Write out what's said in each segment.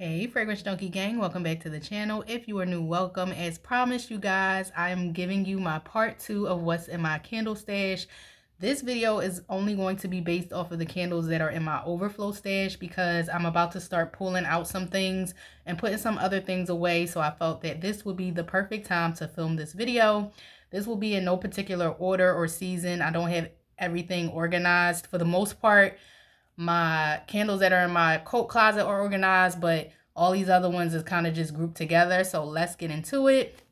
Hey Fragrance Junkie gang, welcome back to the channel. If you are new, welcome. As promised, you guys, I am giving you my part 2 of what's in my candle stash. This video is only going to be based off of the candles that are in my overflow stash because I'm about to start pulling out some things and putting some other things away, so I felt that this would be the perfect time to film this video. This will be in no particular order or season. I don't have everything organized. For the most part, my candles that are in my coat closet are organized, but all these other ones is kind of just grouped together. So let's get into it.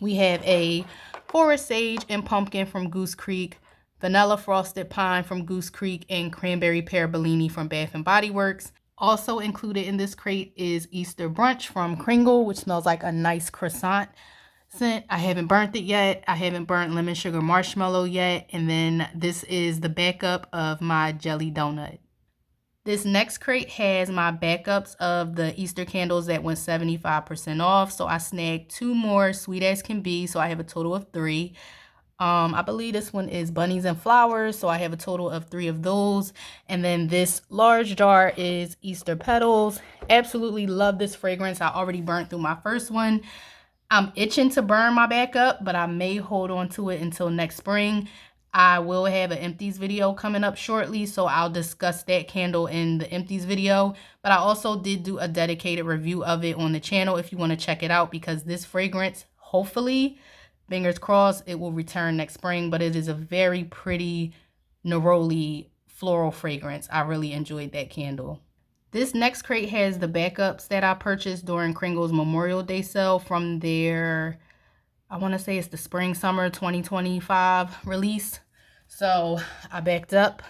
We have a forest sage and pumpkin from Goose Creek, vanilla frosted pine from Goose Creek, and cranberry pear bellini from Bath and Body Works. Also included in this crate is Easter brunch from Cringle, which smells like a nice croissant scent. I haven't burnt it yet. I haven't burnt lemon sugar marshmallow yet. And then this is the backup of my jelly donut. This next crate has my backups of the Easter candles that went 75% off. So I snagged 2 more, sweet as can be. So I have a total of 3. I believe this one is bunnies and flowers. So I have a total of 3 of those. And then this large jar is Easter petals. Absolutely love this fragrance. I already burnt through my first one. I'm itching to burn my backup, but I may hold on to it until next spring. I will have an empties video coming up shortly, so I'll discuss that candle in the empties video. But I also did do a dedicated review of it on the channel if you want to check it out, because this fragrance, hopefully, fingers crossed, it will return next spring. But it is a very pretty neroli floral fragrance. I really enjoyed that candle. This next crate has the backups that I purchased during Cringle's Memorial Day sale from their, I want to say it's the Spring Summer 2025 release. So I backed up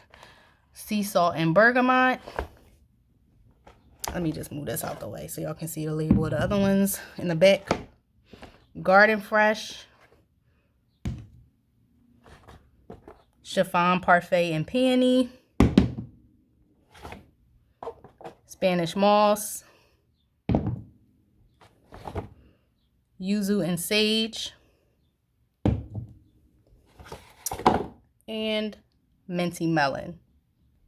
sea salt and bergamot. Let me just move this out the way so y'all can see the label of the other ones in the back. Garden Fresh, Chiffon Parfait and Peony, Spanish Moss, Yuzu and Sage, and Minty Melon.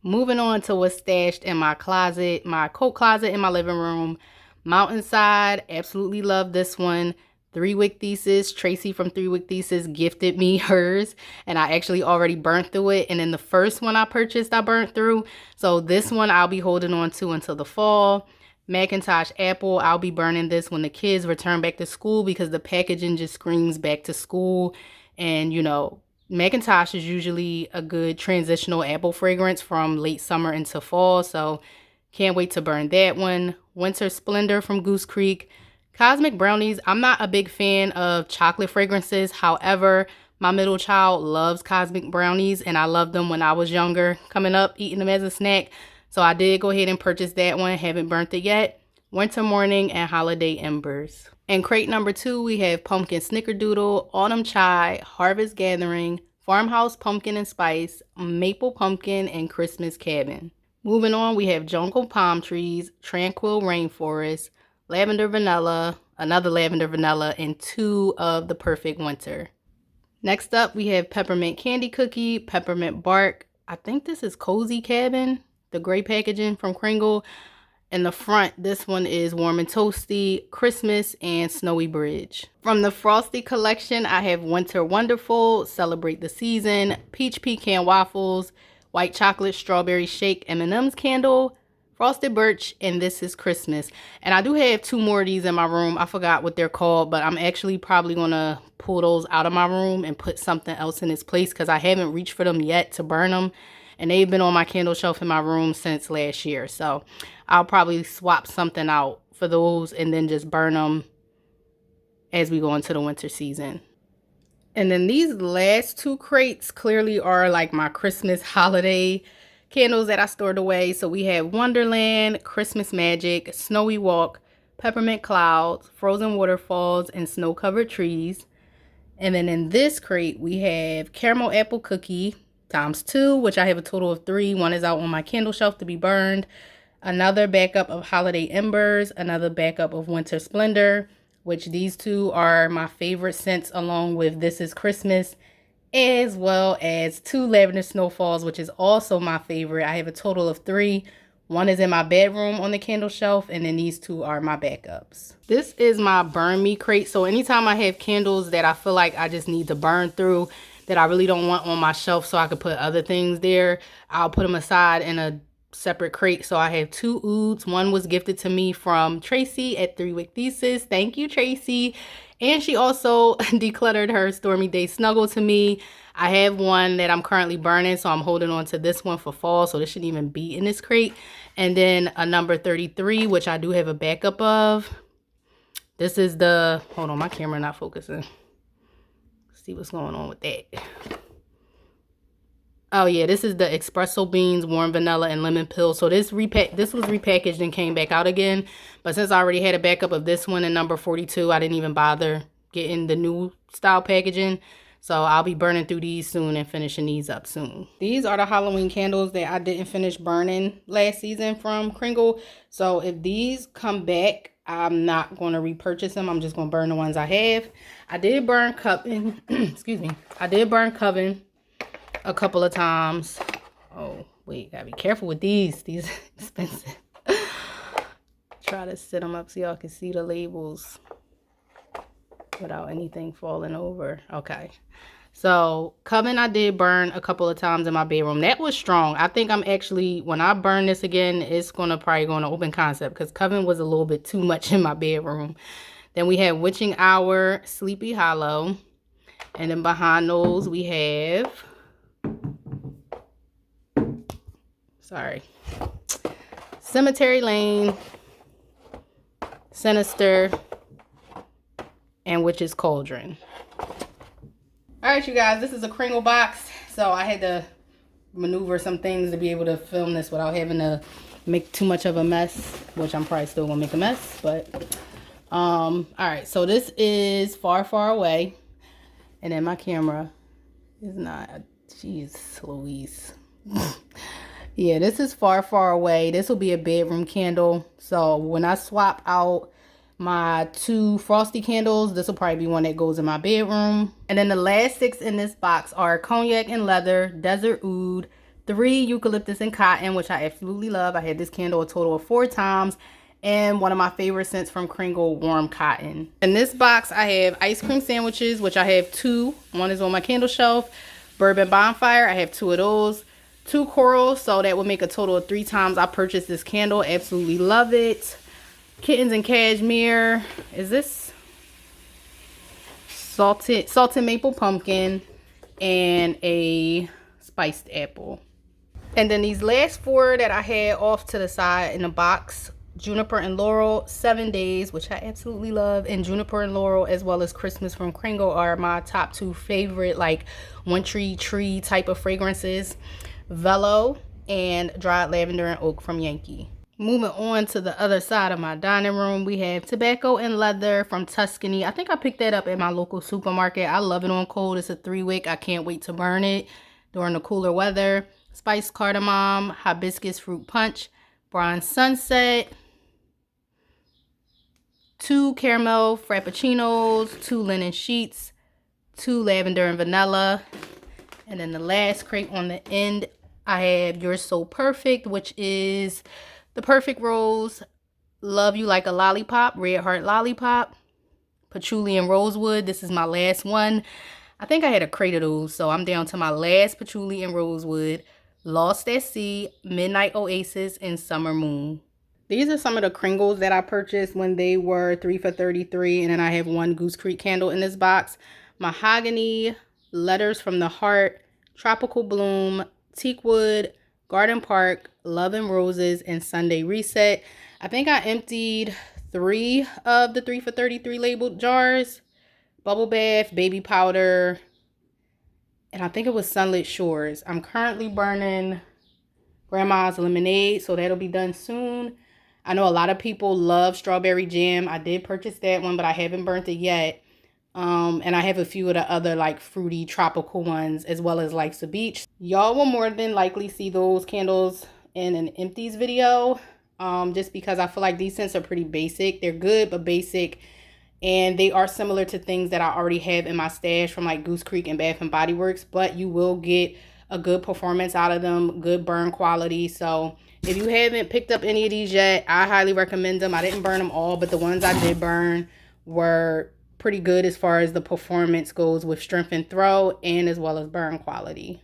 Moving on to what's stashed in my closet, my coat closet in my living room. Mountainside, absolutely love this one. 3 Wick Thesis, Tracy from 3 Wick Thesis gifted me hers, and I actually already burnt through it. And then the first one I purchased, I burnt through. So this one I'll be holding on to until the fall. Macintosh Apple, I'll be burning this when the kids return back to school because the packaging just screams back to school. And you know, Macintosh is usually a good transitional apple fragrance from late summer into fall. So can't wait to burn that one. Winter Splendor from Goose Creek. Cosmic Brownies, I'm not a big fan of chocolate fragrances. However, my middle child loves Cosmic Brownies, and I loved them when I was younger, coming up, eating them as a snack. So I did go ahead and purchase that one. Haven't burnt it yet. Winter Morning and Holiday Embers. In crate number 2, we have Pumpkin Snickerdoodle, Autumn Chai, Harvest Gathering, Farmhouse Pumpkin and Spice, Maple Pumpkin, and Christmas Cabin. Moving on, we have Jungle Palm Trees, Tranquil Rainforest, Lavender Vanilla, another Lavender Vanilla, and 2 of the Perfect Winter. Next up, we have Peppermint Candy Cookie, Peppermint Bark. I think this is Cozy Cabin, the gray packaging from Cringle. In the front, this one is Warm and Toasty, Christmas, and Snowy Bridge. From the Frosty collection, I have Winter Wonderful, Celebrate the Season, Peach Pecan Waffles, White Chocolate Strawberry Shake M&M's Candle, Frosted Birch, and This is Christmas. And I do have 2 more of these in my room. I forgot what they're called, but I'm actually probably going to pull those out of my room and put something else in its place because I haven't reached for them yet to burn them. And they've been on my candle shelf in my room since last year. So I'll probably swap something out for those and then just burn them as we go into the winter season. And then these last 2 crates clearly are like my Christmas holiday candles that I stored away. So we have Wonderland, Christmas Magic, Snowy Walk, Peppermint Clouds, Frozen Waterfalls, and Snow Covered Trees. And then in this crate, we have Caramel Apple Cookie ×2, which I have a total of 3. 1 is out on my candle shelf to be burned. Another backup of Holiday Embers, another backup of Winter Splendor, which these 2 are my favorite scents along with This is Christmas, as well as 2 Lavender Snowfalls, which is also my favorite. I have a total of 3. One is in my bedroom on the candle shelf, and then these two are my backups. This is my burn me crate. So anytime I have candles that I feel like I just need to burn through, that I really don't want on my shelf so I could put other things there, I'll put them aside in a separate crate. So I have 2 ouds. One was gifted to me from Tracy at 3 Wick Thesis. Thank you, Tracy. And she also decluttered her Stormy Day Snuggle to me. I have one that I'm currently burning, so I'm holding on to this one for fall, so this shouldn't even be in this crate. And then a number 33, which I do have a backup of. This is the, hold on, my camera not focusing. Let's see what's going on with that. Oh yeah, this is the espresso beans, warm vanilla, and lemon pill. So this was repackaged and came back out again. But since I already had a backup of this one in number 42, I didn't even bother getting the new style packaging. So I'll be burning through these soon and finishing these up soon. These are the Halloween candles that I didn't finish burning last season from Cringle. So if these come back, I'm not going to repurchase them. I'm just going to burn the ones I have. I did burn Coven. Excuse me. I did burn Coven a couple of times. Oh, wait. Gotta be careful with these. These are expensive. Try to sit them up so y'all can see the labels without anything falling over. Okay. So Coven I did burn a couple of times in my bedroom. That was strong. I think I'm actually, when I burn this again, it's gonna probably go on an open concept because Coven was a little bit too much in my bedroom. Then we have Witching Hour, Sleepy Hollow. And then behind those we have, Cemetery Lane, Sinister, and Witch's Cauldron. Alright, you guys, this is a Cringle box, so I had to maneuver some things to be able to film this without having to make too much of a mess, which I'm probably still gonna make a mess, but alright, so this is Far Far Away, and then my camera is not, jeez Louise. Yeah, this is Far Far Away. This will be a bedroom candle, so when I swap out my 2 Frosty candles, this will probably be one that goes in my bedroom. And then the last 6 in this box are Cognac and Leather, Desert Oud, 3 Eucalyptus and Cotton, which I absolutely love. I had this candle a total of 4 times. And one of my favorite scents from Cringle, Warm Cotton. In this box, I have ice cream sandwiches, which I have 2. One is on my candle shelf. Bourbon Bonfire, I have 2 of those. 2 corals, so that would make a total of 3 times I purchased this candle. Absolutely love it. Kittens and Cashmere. Is this salted maple pumpkin and a spiced apple. And then these last 4 that I had off to the side in the box, Juniper and Laurel, 7 Days, which I absolutely love, and Juniper and Laurel as well as Christmas from Cringle are my top 2 favorite like wintry tree type of fragrances. Velo and Dried Lavender and Oak from Yankee. Moving on to the other side of my dining room, we have Tobacco and Leather from Tuscany. I think I picked that up at my local supermarket. I love it on cold. It's a 3-wick. I can't wait to burn it during the cooler weather. Spiced Cardamom, Hibiscus Fruit Punch, Bronze Sunset, 2 Caramel Frappuccinos, 2 Linen Sheets, 2 Lavender and Vanilla. And then the last crate on the end, I have You're So Perfect, which is the Perfect Rose, Love You Like a Lollipop, Red Heart Lollipop, Patchouli and Rosewood. This is my last one. I think I had a crate of those, so I'm down to my last Patchouli and Rosewood, Lost at Sea, Midnight Oasis, and Summer Moon. These are some of the Cringles that I purchased when they were 3 for $33, and then I have 1 Goose Creek candle in this box. Mahogany, Letters from the Heart, Tropical Bloom, Teakwood, Garden Park, Love and Roses, and Sunday Reset. I think I emptied 3 of the 3 for $33 labeled jars. Bubble Bath, Baby Powder, and I think it was Sunlit Shores. I'm currently burning Grandma's Lemonade, so that'll be done soon. I know a lot of people love Strawberry Jam. I did purchase that one, but I haven't burnt it yet. And I have a few of the other like fruity tropical ones as well as Life's a Beach. Y'all will more than likely see those candles in an empties video, just because I feel like these scents are pretty basic. They're good but basic, and they are similar to things that I already have in my stash from like Goose Creek and Bath and Body Works, but you will get a good performance out of them, good burn quality. So If you haven't picked up any of these yet, I highly recommend them. I didn't burn them all, but the ones I did burn were pretty good as far as the performance goes with strength and throw and as well as burn quality.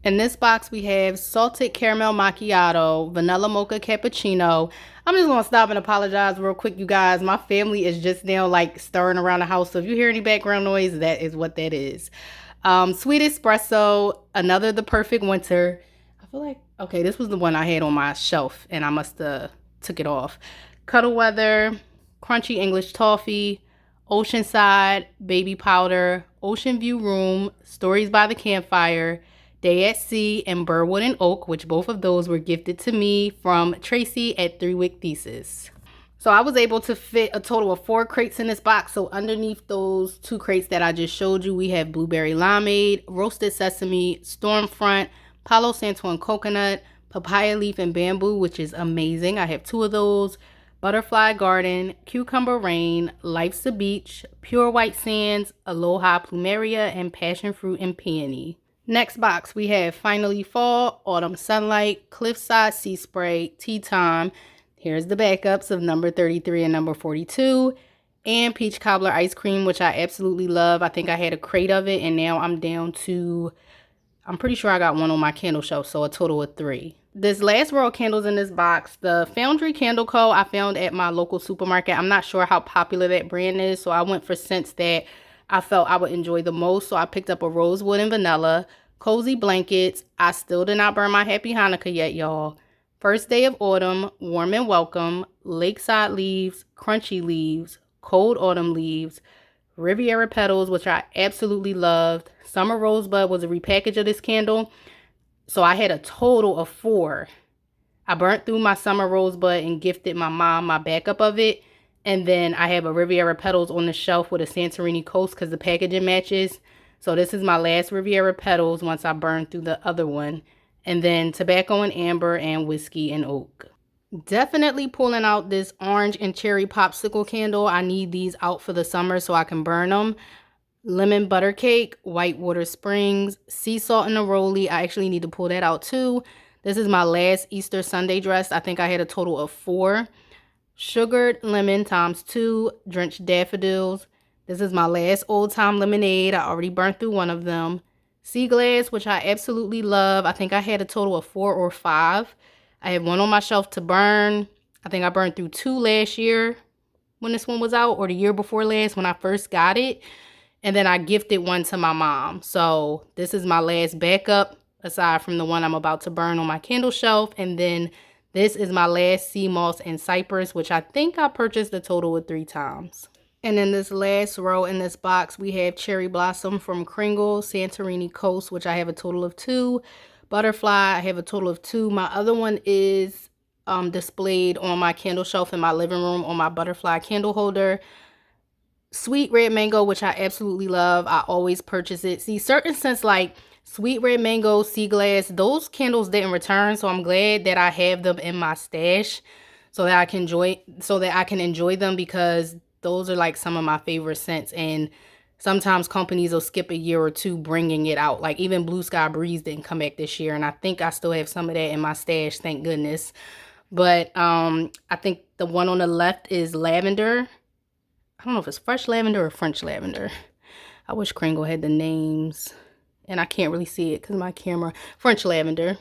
In this box, we have salted caramel macchiato, vanilla mocha cappuccino. I'm just going to stop and apologize real quick, you guys. My family is just now like stirring around the house. So if you hear any background noise, that is what that is. Sweet espresso, another The Perfect Winter. I feel like, okay, this was the one I had on my shelf and I must have took it off. Cuddle Weather, crunchy English toffee, Oceanside, baby powder, Ocean View Room, Stories by the Campfire, Day at Sea, and Burwood and Oak, which both of those were gifted to me from Tracy at 3 Wick Thesis. So I was able to fit a total of 4 crates in this box. So underneath those 2 crates that I just showed you, we have blueberry limeade, roasted sesame, stormfront, Palo Santo and coconut, papaya leaf and bamboo, which is amazing. I have 2 of those. Butterfly Garden, Cucumber Rain, Life's the Beach, Pure White Sands, Aloha Plumeria, and Passion Fruit and Peony. Next box, we have Finally Fall, Autumn Sunlight, Cliffside Sea Spray, Tea Time. Here's the backups of number 33 and number 42. And Peach Cobbler Ice Cream, which I absolutely love. I think I had a crate of it, and now I'm down to, I'm pretty sure I got one on my candle shelf, so a total of 3. This last row of candles in this box, the Foundry Candle Co. I found at my local supermarket. I'm not sure how popular that brand is, so I went for scents that I felt I would enjoy the most. So I picked up a rosewood and vanilla, cozy blankets. I still did not burn my Happy Hanukkah yet, y'all. First Day of Autumn, Warm and Welcome, Lakeside Leaves, Crunchy Leaves, Cold Autumn Leaves, Riviera Petals, which I absolutely loved. Summer Rosebud was a repackage of this candle. So I had a total of 4. I burnt through my Summer Rosebud and gifted my mom my backup of it. And then I have a Riviera Petals on the shelf with a Santorini Coast because the packaging matches. So this is my last Riviera Petals once I burn through the other one. And then Tobacco and Amber and Whiskey and Oak. Definitely pulling out this orange and cherry popsicle candle. I need these out for the summer so I can burn them. Lemon Butter Cake, Whitewater Springs, Sea Salt and Neroli. I actually need to pull that out too. This is my last Easter Sunday dress. I think I had a total of 4. Sugared Lemon ×2, Drenched Daffodils. This is my last Old Time Lemonade. I already burnt through one of them. Sea Glass, which I absolutely love. I think I had a total of 4 or 5. I have one on my shelf to burn. I think I burned through 2 last year when this one was out, or the year before last when I first got it. And then I gifted one to my mom. So this is my last backup, aside from the one I'm about to burn on my candle shelf. And then this is my last Sea Moss and Cypress, which I think I purchased a total of 3 times. And in this last row in this box, we have Cherry Blossom from Cringle, Santorini Coast, which I have a total of 2. Butterfly, I have a total of 2. My other one is displayed on my candle shelf in my living room on my butterfly candle holder. Sweet Red Mango, which I absolutely love. I always purchase it. See, certain scents like Sweet Red Mango, Sea Glass, those candles didn't return. So I'm glad that I have them in my stash so that I can enjoy them, because those are like some of my favorite scents. And sometimes companies will skip a year or 2 bringing it out. Like even Blue Sky Breeze didn't come back this year. And I think I still have some of that in my stash, thank goodness. But I think the one on the left is lavender. I don't know if it's fresh lavender or French lavender. I wish Cringle had the names. And I can't really see it because my camera. French lavender.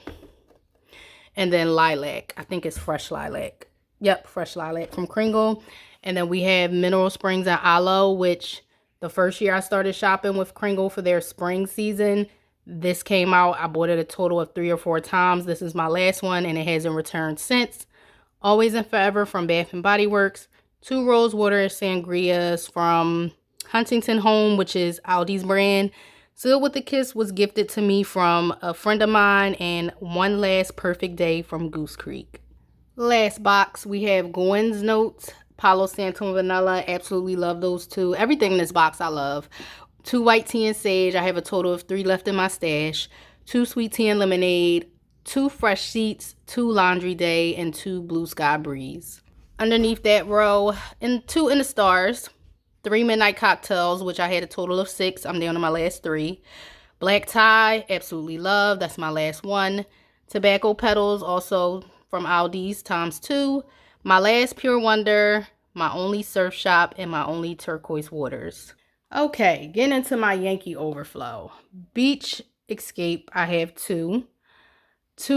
And then lilac. I think it's fresh lilac. Yep, fresh lilac from Cringle. And then we have Mineral Springs and Aloe, which the first year I started shopping with Cringle for their spring season, this came out. I bought it a total of 3 or 4 times. This is my last one, and it hasn't returned since. Always and Forever from Bath and Body Works. 2 Rosewater Sangrias from Huntington Home, which is Aldi's brand. Sealed with a Kiss was gifted to me from a friend of mine. And One Last Perfect Day from Goose Creek. Last box, we have Gwen's Notes, Palo Santo and Vanilla. Absolutely love those 2. Everything in this box I love. 2 White Tea and Sage. I have a total of 3 left in my stash. 2 Sweet Tea and Lemonade. 2 Fresh Sheets. 2 Laundry Day. And 2 Blue Sky Breeze. Underneath that row, and 2 in the stars. 3 Midnight Cocktails, which I had a total of 6. I'm down to my last 3. Black Tie, absolutely love. That's my last one. Tobacco Petals, also from Aldi's ×2. My last Pure Wonder, my only Surf Shop, and my only Turquoise Waters. Okay, getting into my Yankee Overflow. Beach Escape, I have two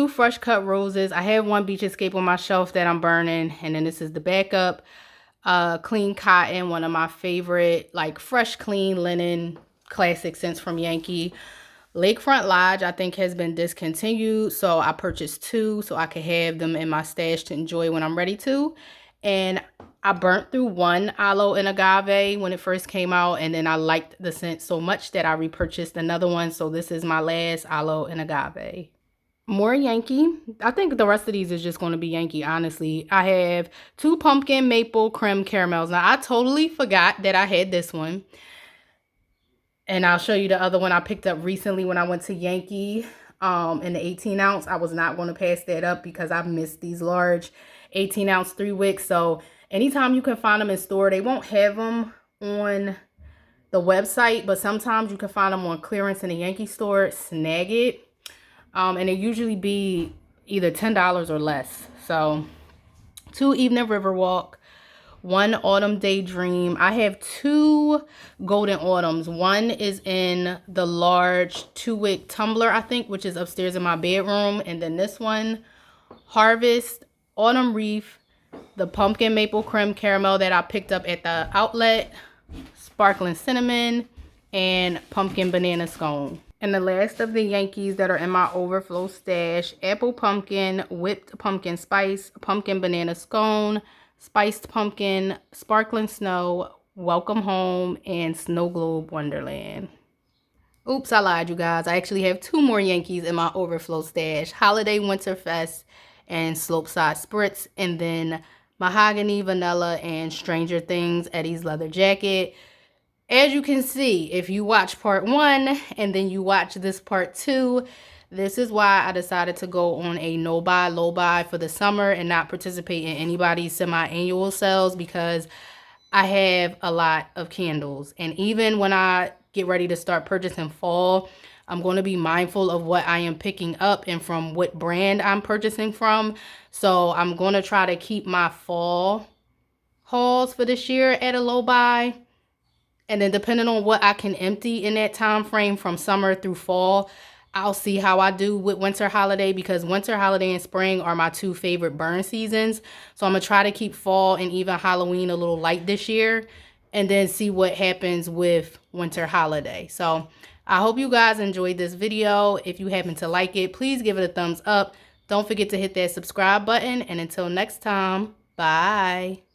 fresh cut roses. I have one Beach Escape on my shelf that I'm burning, and then this is the backup. Clean Cotton, one of my favorite, like fresh, clean linen classic scents from Yankee. Lakefront Lodge, I think, has been discontinued, so I purchased two so I could have them in my stash to enjoy when I'm ready to. And I burnt through one Aloe and Agave when it first came out, and then I liked the scent so much that I repurchased another one. So this is my last Aloe and Agave. More Yankee. I think the rest of these is just going to be Yankee, honestly. I have two pumpkin maple creme caramels. Now, I totally forgot that I had this one. And I'll show you the other one I picked up recently when I went to Yankee in the 18 ounce. I was not going to pass that up because I missed these large 18 ounce 3 wicks. So anytime you can find them in store, they won't have them on the website, but sometimes you can find them on clearance in the Yankee store. Snag it. And it usually be either $10 or less. So 2 Evening Riverwalk, 1 Autumn Daydream. I have 2 Golden Autumns. One is in the large 2-wick tumbler, I think, which is upstairs in my bedroom. And then this one, Harvest Autumn Reef, the Pumpkin Maple Creme Caramel that I picked up at the outlet, Sparkling Cinnamon, and Pumpkin Banana Scone. And the last of the Yankees that are in my overflow stash, Apple Pumpkin, Whipped Pumpkin Spice, Pumpkin Banana Scone, Spiced Pumpkin, Sparkling Snow, Welcome Home, and Snow Globe Wonderland. Oops, I lied, you guys. I actually have 2 more Yankees in my overflow stash, Holiday Winterfest and Slopeside Spritz, and then Mahogany Vanilla and Stranger Things Eddie's Leather Jacket. As you can see, if you watch part 1 and then you watch this part 2, this is why I decided to go on a no-buy, low-buy for the summer and not participate in anybody's semi-annual sales, because I have a lot of candles. And even when I get ready to start purchasing fall, I'm going to be mindful of what I am picking up and from what brand I'm purchasing from. So I'm going to try to keep my fall hauls for this year at a low buy. And then depending on what I can empty in that time frame from summer through fall, I'll see how I do with winter holiday, because winter holiday and spring are my 2 favorite burn seasons. So I'm going to try to keep fall and even Halloween a little light this year, and then see what happens with winter holiday. So I hope you guys enjoyed this video. If you happen to like it, please give it a thumbs up. Don't forget to hit that subscribe button. And until next time, bye.